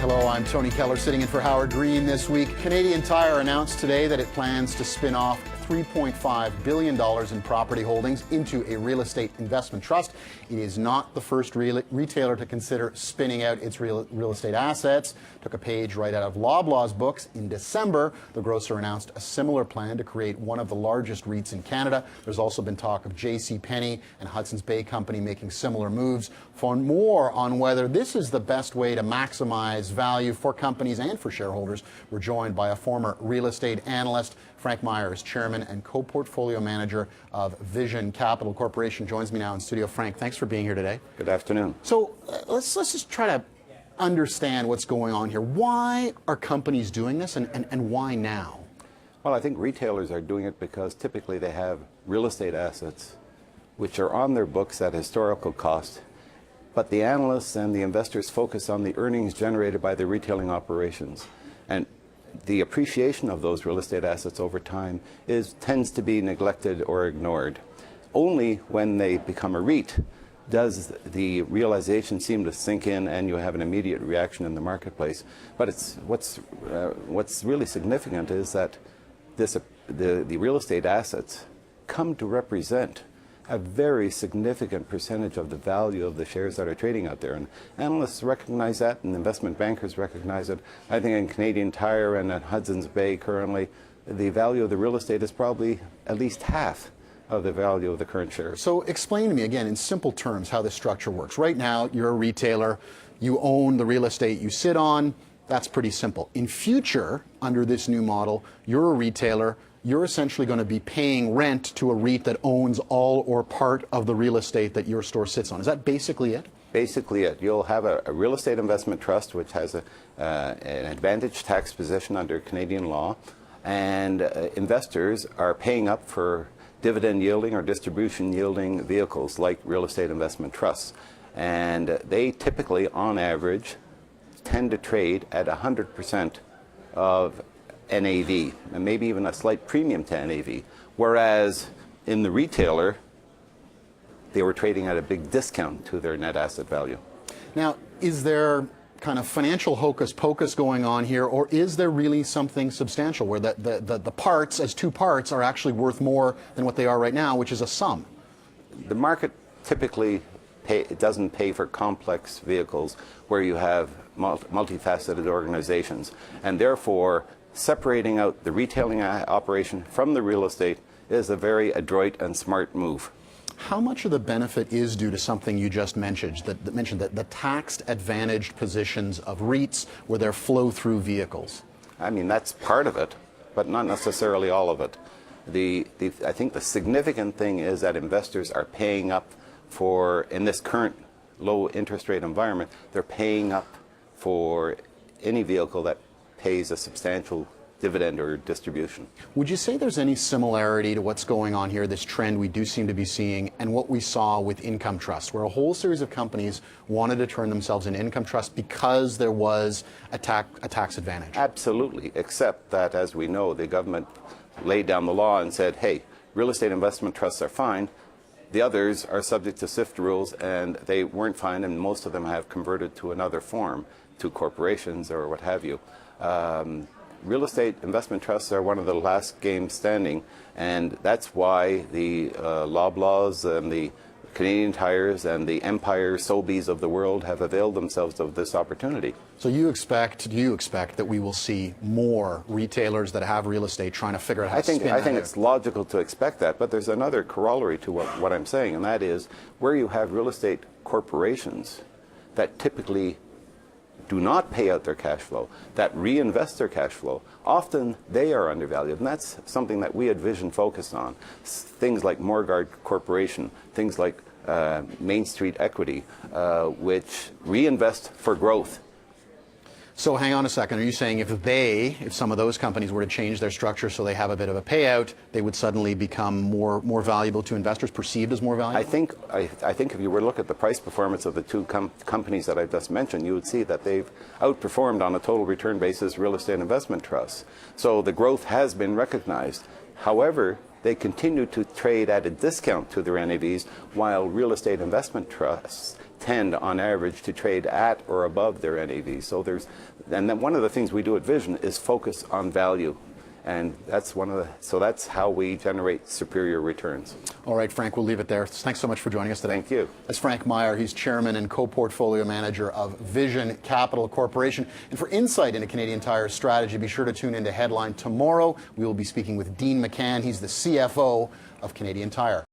Hello, I'm Tony Keller sitting in for Howard Green this week. Canadian Tire announced today that it plans to spin off $3.5 billion in property holdings into a real estate investment trust. It is not the first retailer to consider spinning out its real estate assets. Took a page right out of Loblaw's books. In December, the grocer announced a similar plan to create one of the largest REITs in Canada. There's also been talk of JCPenney and Hudson's Bay Company making similar moves. For more on whether this is the best way to maximize value for companies and for shareholders, we're joined by a former real estate analyst. Frank Mayer is chairman and co-portfolio manager of Vision Capital Corporation. Joins me now in studio. Frank, thanks for being here today. Good afternoon. So let's just try to understand what's going on here. Why are companies doing this, and why now? Well, I think retailers are doing it because typically they have real estate assets which are on their books at historical cost, but the analysts and the investors focus on the earnings generated by the retailing operations. And the appreciation of those real estate assets over time tends to be neglected or ignored. Only when they become a REIT does the realization seem to sink in and you have an immediate reaction in the marketplace. But what's really significant is that the real estate assets come to represent a very significant percentage of the value of the shares that are trading out there. And analysts recognize that, and investment bankers recognize it. I think in Canadian Tire and at Hudson's Bay currently, the value of the real estate is probably at least half of the value of the current shares. So explain to me again in simple terms how this structure works. Right now, you're a retailer, you own the real estate you sit on. That's pretty simple. In future, under this new model, you're a retailer, you're essentially going to be paying rent to a REIT that owns all or part of the real estate that your store sits on. Is that basically it? Basically it. You'll have a real estate investment trust which has an advantage tax position under Canadian law, and investors are paying up for dividend yielding or distribution yielding vehicles like real estate investment trusts. And they typically, on average, tend to trade at 100% of NAV, and maybe even a slight premium to NAV, whereas in the retailer, they were trading at a big discount to their net asset value. Now, is there kind of financial hocus pocus going on here, or is there really something substantial where the parts, as two parts, are actually worth more than what they are right now, which is a sum? The market typically doesn't pay for complex vehicles where you have multifaceted organizations, and therefore separating out the retailing operation from the real estate is a very adroit and smart move. How much of the benefit is due to something you just mentioned, that the taxed advantaged positions of REITs where they're flow-through vehicles? I mean, that's part of it, but not necessarily all of it. I think the significant thing is that investors are paying up for, in this current low interest rate environment, they're paying up for any vehicle that pays a substantial dividend or distribution. Would you say there's any similarity to what's going on here, this trend we do seem to be seeing, and what we saw with income trusts, where a whole series of companies wanted to turn themselves into income trusts because there was a tax advantage? Absolutely, except that, as we know, the government laid down the law and said, hey, real estate investment trusts are fine, the others are subject to SIFT rules, and they weren't fine, and most of them have converted to another form, to corporations or what have you. Real estate investment trusts are one of the last games standing, and that's why the Loblaws and the Canadian Tires and the Empire Sobeys of the world have availed themselves of this opportunity. So do you expect that we will see more retailers that have real estate trying to figure out how to spin that out? I think it's logical to expect that, but there's another corollary to what I'm saying, and that is where you have real estate corporations that typically do not pay out their cash flow, that reinvest their cash flow, often they are undervalued. And that's something that we at Vision focus on. Things like Morguard Corporation, things like Main Street Equity, which reinvest for growth. So hang on a second. Are you saying if some of those companies were to change their structure so they have a bit of a payout, they would suddenly become more valuable to investors, perceived as more valuable? I think if you were to look at the price performance of the two companies that I've just mentioned, you would see that they've outperformed on a total return basis real estate investment trusts. So the growth has been recognized. However, they continue to trade at a discount to their NAVs, while real estate investment trusts tend, on average, to trade at or above their NAVs. So and then one of the things we do at Vision is focus on value. And that's that's how we generate superior returns. All right, Frank, we'll leave it there. Thanks so much for joining us today. Thank you. That's Frank Mayer. He's chairman and co-portfolio manager of Vision Capital Corporation. And for insight into Canadian Tire's strategy, be sure to tune into Headline tomorrow. We will be speaking with Dean McCann. He's the CFO of Canadian Tire.